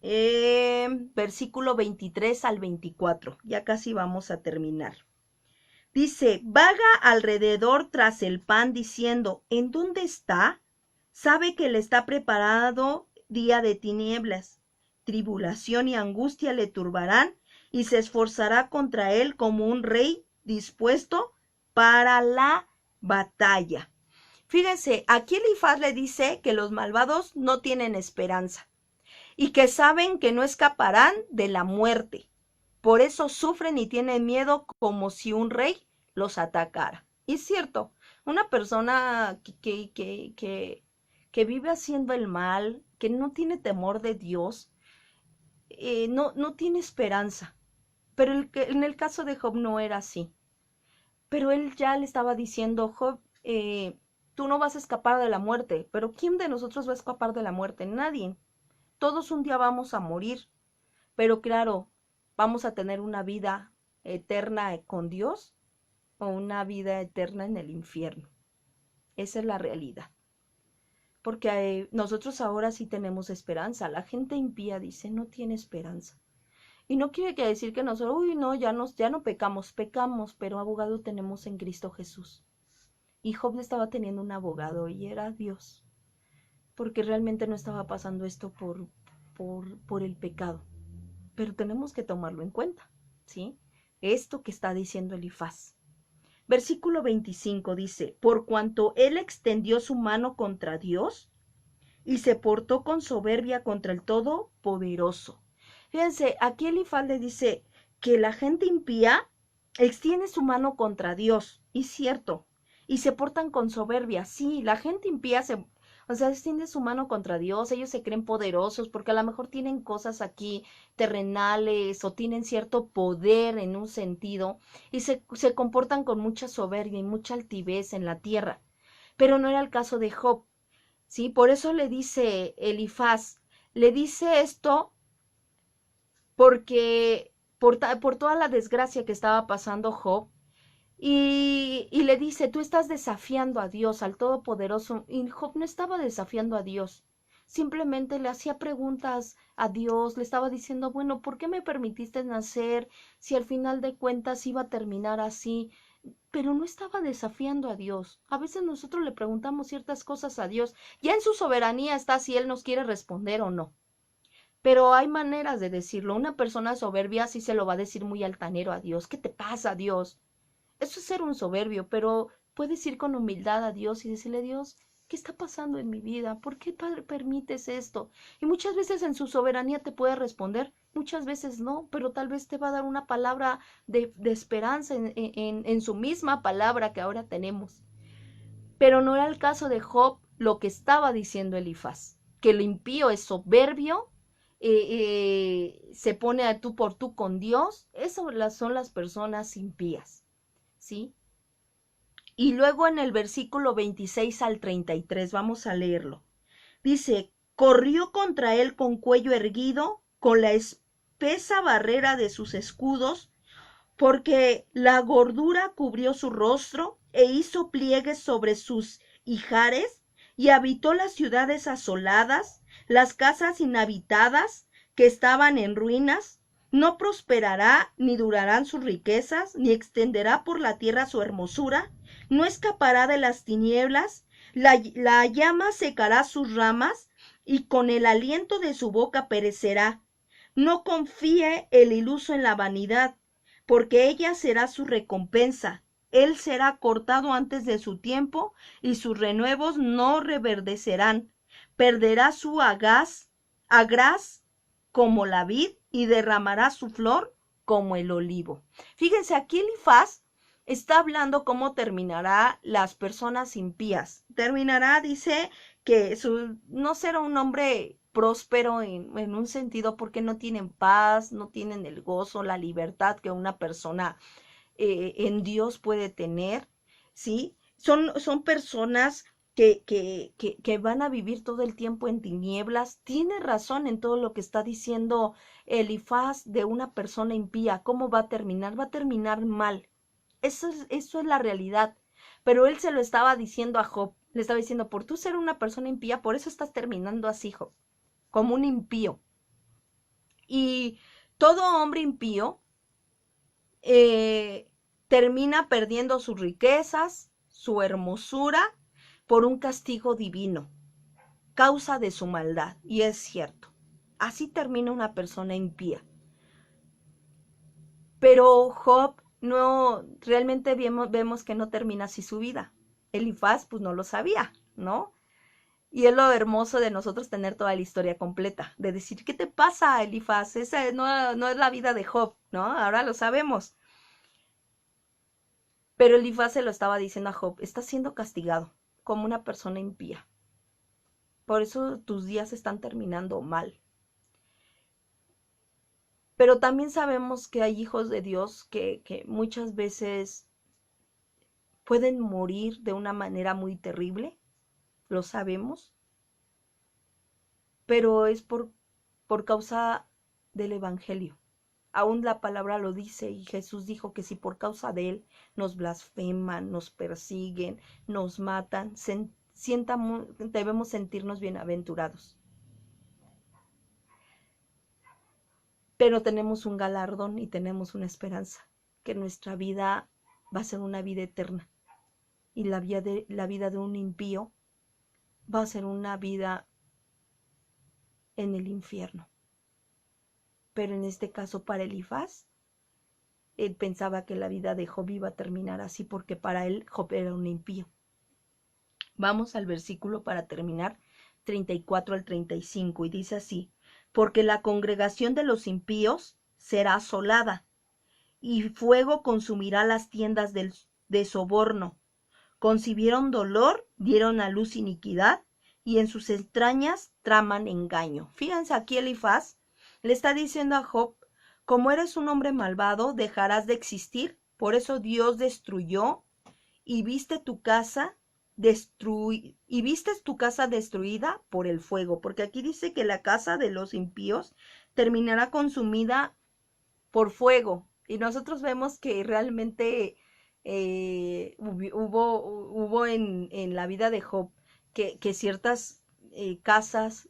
Versículo 23 al 24. Ya casi vamos a terminar. Dice, vaga alrededor tras el pan diciendo, ¿en dónde está? Sabe que le está preparado día de tinieblas. Tribulación y angustia le turbarán y se esforzará contra él como un rey dispuesto para la batalla. Fíjense, aquí Elifaz le dice que los malvados no tienen esperanza y que saben que no escaparán de la muerte. Por eso sufren y tienen miedo como si un rey los atacara. Y es cierto, una persona que vive haciendo el mal, que no tiene temor de Dios, no tiene esperanza. Pero en el caso de Job no era así. Pero él ya le estaba diciendo, Job, tú no vas a escapar de la muerte. Pero ¿quién de nosotros va a escapar de la muerte? Nadie. Todos un día vamos a morir. Pero claro, vamos a tener una vida eterna con Dios o una vida eterna en el infierno. Esa es la realidad. Porque nosotros ahora sí tenemos esperanza. La gente impía dice, no tiene esperanza. Y no quiere decir que nosotros, uy, no, ya no pecamos, pero abogado tenemos en Cristo Jesús. Y Job estaba teniendo un abogado y era Dios. Porque realmente no estaba pasando esto por el pecado. Pero tenemos que tomarlo en cuenta, ¿sí? Esto que está diciendo Elifaz. Versículo 25 dice, por cuanto él extendió su mano contra Dios y se portó con soberbia contra el Todopoderoso. Fíjense, aquí Elifaz le dice que la gente impía extiende su mano contra Dios, y cierto, y se portan con soberbia. Sí, la gente impía extiende su mano contra Dios, ellos se creen poderosos porque a lo mejor tienen cosas aquí terrenales o tienen cierto poder en un sentido y se comportan con mucha soberbia y mucha altivez en la tierra. Pero no era el caso de Job, ¿sí? Por eso le dice Elifaz, le dice esto porque por toda la desgracia que estaba pasando Job, y le dice, tú estás desafiando a Dios, al Todopoderoso. Y Job no estaba desafiando a Dios. Simplemente le hacía preguntas a Dios, le estaba diciendo, bueno, ¿por qué me permitiste nacer si al final de cuentas iba a terminar así? Pero no estaba desafiando a Dios. A veces nosotros le preguntamos ciertas cosas a Dios. Ya en su soberanía está si Él nos quiere responder o no. Pero hay maneras de decirlo. Una persona soberbia sí se lo va a decir muy altanero a Dios. ¿Qué te pasa, Dios? Eso es ser un soberbio, pero puedes ir con humildad a Dios y decirle, Dios, ¿qué está pasando en mi vida? ¿Por qué, Padre, permites esto? Y muchas veces en su soberanía te puede responder, muchas veces no, pero tal vez te va a dar una palabra de esperanza en su misma palabra que ahora tenemos. Pero no era el caso de Job lo que estaba diciendo Elifaz, que el impío es soberbio, se pone a tú por tú con Dios. Eso son las personas impías, ¿sí? Y luego en el versículo 26 al 33, vamos a leerlo. Dice, corrió contra él con cuello erguido, con la espesa barrera de sus escudos, porque la gordura cubrió su rostro e hizo pliegues sobre sus ijares, y habitó las ciudades asoladas, las casas inhabitadas que estaban en ruinas. No prosperará, ni durarán sus riquezas, ni extenderá por la tierra su hermosura, no escapará de las tinieblas, la llama secará sus ramas, y con el aliento de su boca perecerá. No confíe el iluso en la vanidad, porque ella será su recompensa. Él será cortado antes de su tiempo, y sus renuevos no reverdecerán. Perderá su agraz como la vid, y derramará su flor como el olivo. Fíjense, aquí Elifaz está hablando cómo terminará las personas impías. Terminará, dice, que no será un hombre próspero en un sentido porque no tienen paz, no tienen el gozo, la libertad que una persona en Dios puede tener, ¿sí? Son personas que van a vivir todo el tiempo en tinieblas. Tiene razón en todo lo que está diciendo Elifaz de una persona impía. ¿Cómo va a terminar? Va a terminar mal. Eso es la realidad. Pero él se lo estaba diciendo a Job. Le estaba diciendo, por tú ser una persona impía, por eso estás terminando así, Job, como un impío. Y todo hombre impío termina perdiendo sus riquezas, su hermosura, por un castigo divino, causa de su maldad. Y es cierto, así termina una persona impía. Pero Job no, realmente vemos que no termina así su vida. Elifaz pues no lo sabía, ¿no? Y es lo hermoso de nosotros tener toda la historia completa, de decir, ¿qué te pasa, Elifaz? Esa no es la vida de Job, ¿no? Ahora lo sabemos. Pero Elifaz se lo estaba diciendo a Job, estás siendo castigado como una persona impía. Por eso tus días están terminando mal. Pero también sabemos que hay hijos de Dios que muchas veces pueden morir de una manera muy terrible, lo sabemos, pero es por causa del Evangelio. Aún la palabra lo dice y Jesús dijo que si por causa de él nos blasfeman, nos persiguen, nos matan, debemos sentirnos bienaventurados. Pero tenemos un galardón y tenemos una esperanza, que nuestra vida va a ser una vida eterna y la vida de un impío va a ser una vida en el infierno. Pero en este caso para Elifaz, él pensaba que la vida de Job iba a terminar así porque para él Job era un impío. Vamos al versículo para terminar, 34 al 35, y dice así, porque la congregación de los impíos será asolada, y fuego consumirá las tiendas de soborno. Concibieron dolor, dieron a luz iniquidad, y en sus entrañas traman engaño. Fíjense, aquí Elifaz le está diciendo a Job, como eres un hombre malvado, dejarás de existir, por eso Dios destruyó y viste tu casa destruida por el fuego, porque aquí dice que la casa de los impíos terminará consumida por fuego. Y nosotros vemos que realmente hubo en la vida de Job que ciertas casas,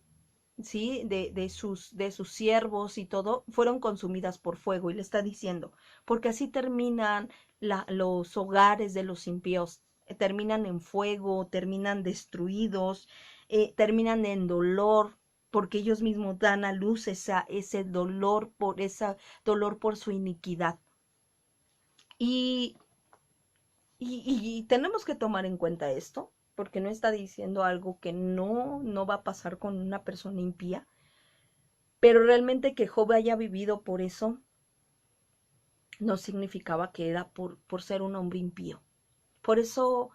¿sí? De sus siervos y todo, fueron consumidas por fuego. Y le está diciendo, porque así terminan los hogares de los impíos, terminan en fuego, terminan destruidos, terminan en dolor, porque ellos mismos dan a luz ese dolor por su iniquidad. Y, y tenemos que tomar en cuenta esto, porque no está diciendo algo que no va a pasar con una persona impía, pero realmente que Job haya vivido por eso no significaba que era por ser un hombre impío. Por eso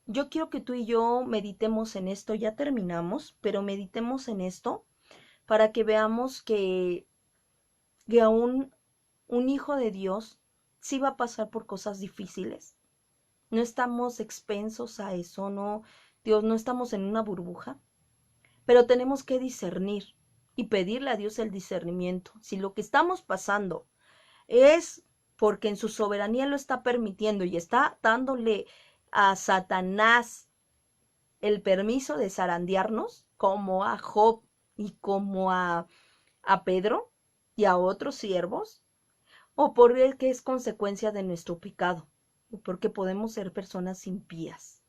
yo quiero que tú y yo meditemos en esto, ya terminamos, pero meditemos en esto para que veamos que aún un hijo de Dios sí va a pasar por cosas difíciles. No estamos expensos a eso, no, Dios, no estamos en una burbuja, pero tenemos que discernir y pedirle a Dios el discernimiento. Si lo que estamos pasando es porque en su soberanía lo está permitiendo y está dándole a Satanás el permiso de zarandearnos, como a Job y como a Pedro y a otros siervos, o por el que es consecuencia de nuestro pecado, o porque podemos ser personas impías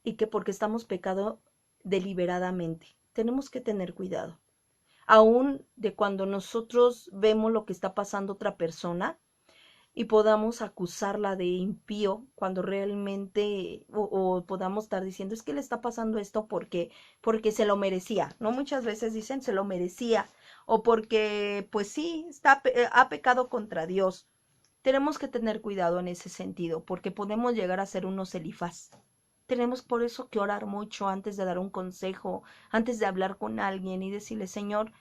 y que porque estamos pecado deliberadamente. Tenemos que tener cuidado. Aún de cuando nosotros vemos lo que está pasando otra persona y podamos acusarla de impío cuando realmente o podamos estar diciendo es que le está pasando esto porque se lo merecía, ¿no? Muchas veces dicen se lo merecía o porque pues sí, ha pecado contra Dios. Tenemos que tener cuidado en ese sentido porque podemos llegar a ser unos Elifaz. Tenemos por eso que orar mucho antes de dar un consejo, antes de hablar con alguien y decirle, Señor,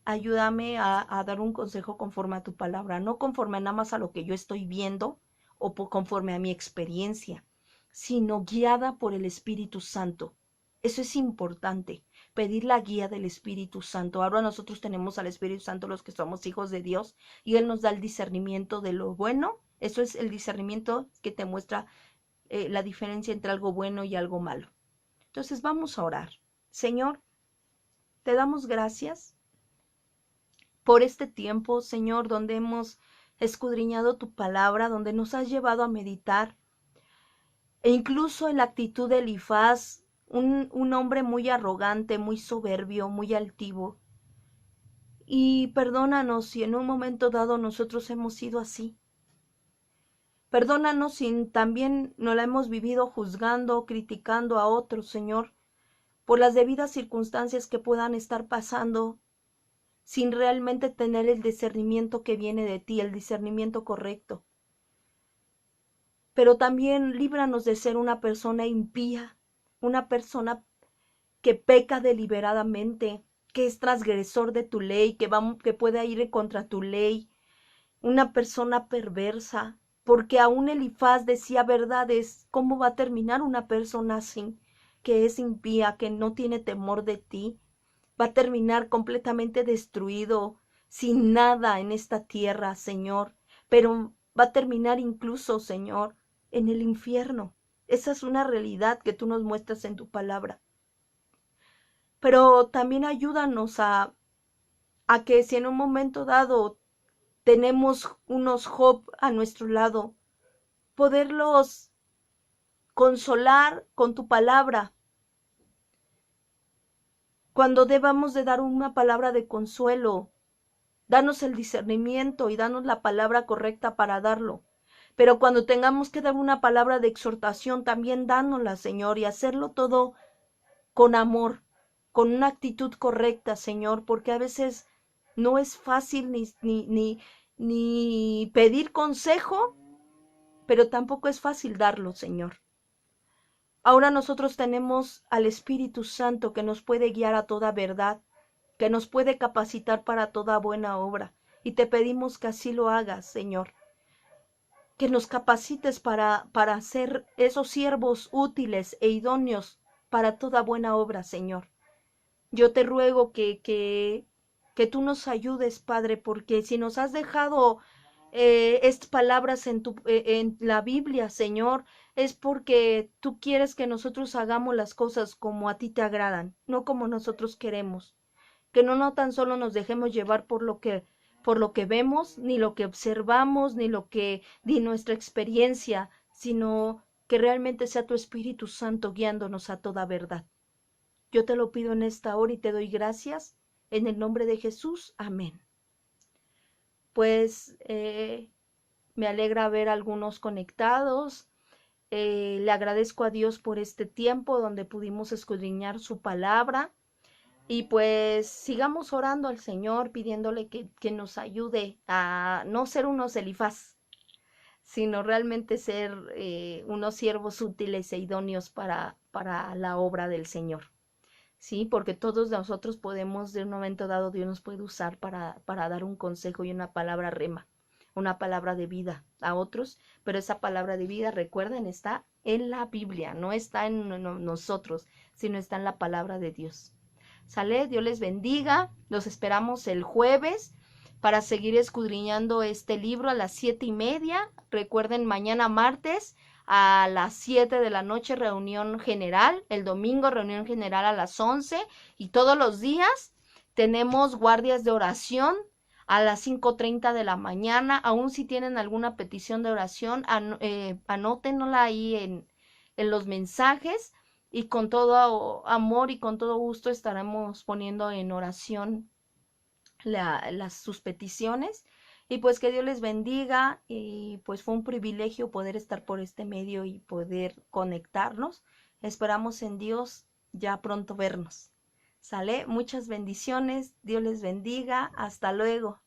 ayúdame a dar un consejo conforme a tu palabra, no conforme nada más a lo que yo estoy viendo o conforme a mi experiencia, sino guiada por el Espíritu Santo. Eso es importante, pedir la guía del Espíritu Santo. Ahora nosotros tenemos al Espíritu Santo los que somos hijos de Dios y Él nos da el discernimiento de lo bueno. Eso es el discernimiento que te muestra la diferencia entre algo bueno y algo malo. Entonces vamos a orar. Señor, te damos gracias por este tiempo, Señor, donde hemos escudriñado tu palabra, donde nos has llevado a meditar, e incluso en la actitud de Elifaz, un hombre muy arrogante, muy soberbio, muy altivo. Y perdónanos si en un momento dado nosotros hemos sido así. Perdónanos si también nos la hemos vivido juzgando, criticando a otros, Señor, por las debidas circunstancias que puedan estar pasando, sin realmente tener el discernimiento que viene de ti, el discernimiento correcto. Pero también líbranos de ser una persona impía, una persona que peca deliberadamente, que es transgresor de tu ley, que puede ir contra tu ley, una persona perversa, porque aún Elifaz decía verdades. ¿Cómo va a terminar una persona así, que es impía, que no tiene temor de ti? Va a terminar completamente destruido, sin nada en esta tierra, Señor, pero va a terminar incluso, Señor, en el infierno. Esa es una realidad que tú nos muestras en tu palabra. Pero también ayúdanos a que si en un momento dado tenemos unos Job a nuestro lado, poderlos consolar con tu palabra. Cuando debamos de dar una palabra de consuelo, danos el discernimiento y danos la palabra correcta para darlo. Pero cuando tengamos que dar una palabra de exhortación, también dánosla, Señor, y hacerlo todo con amor, con una actitud correcta, Señor, porque a veces no es fácil ni pedir consejo, pero tampoco es fácil darlo, Señor. Ahora nosotros tenemos al Espíritu Santo que nos puede guiar a toda verdad, que nos puede capacitar para toda buena obra. Y te pedimos que así lo hagas, Señor. Que nos capacites para ser esos siervos útiles e idóneos para toda buena obra, Señor. Yo te ruego que tú nos ayudes, Padre, porque si nos has dejado estas palabras en la Biblia, Señor, es porque tú quieres que nosotros hagamos las cosas como a ti te agradan, no como nosotros queremos. Que no tan solo nos dejemos llevar por lo que vemos, ni lo que observamos, ni nuestra experiencia, sino que realmente sea tu Espíritu Santo guiándonos a toda verdad. Yo te lo pido en esta hora y te doy gracias en el nombre de Jesús. Amén. Pues me alegra ver algunos conectados. Le agradezco a Dios por este tiempo donde pudimos escudriñar su palabra. Y pues sigamos orando al Señor, pidiéndole que nos ayude a no ser unos Elifaz, sino realmente ser unos siervos útiles e idóneos para la obra del Señor. Sí, porque todos nosotros podemos, de un momento dado, Dios nos puede usar para dar un consejo y una palabra rema, una palabra de vida a otros, pero esa palabra de vida, recuerden, está en la Biblia, no está en nosotros, sino está en la palabra de Dios. ¿Sale? Dios les bendiga, los esperamos el jueves para seguir escudriñando este libro a las 7:30. Recuerden, mañana martes a las 7 de la noche reunión general, el domingo reunión general a las 11 y todos los días tenemos guardias de oración a las 5:30 de la mañana. Aún si tienen alguna petición de oración, anótenla ahí en los mensajes y con todo amor y con todo gusto estaremos poniendo en oración sus peticiones. Y pues que Dios les bendiga, y pues fue un privilegio poder estar por este medio y poder conectarnos. Esperamos en Dios ya pronto vernos. ¿Sale? Muchas bendiciones, Dios les bendiga, hasta luego.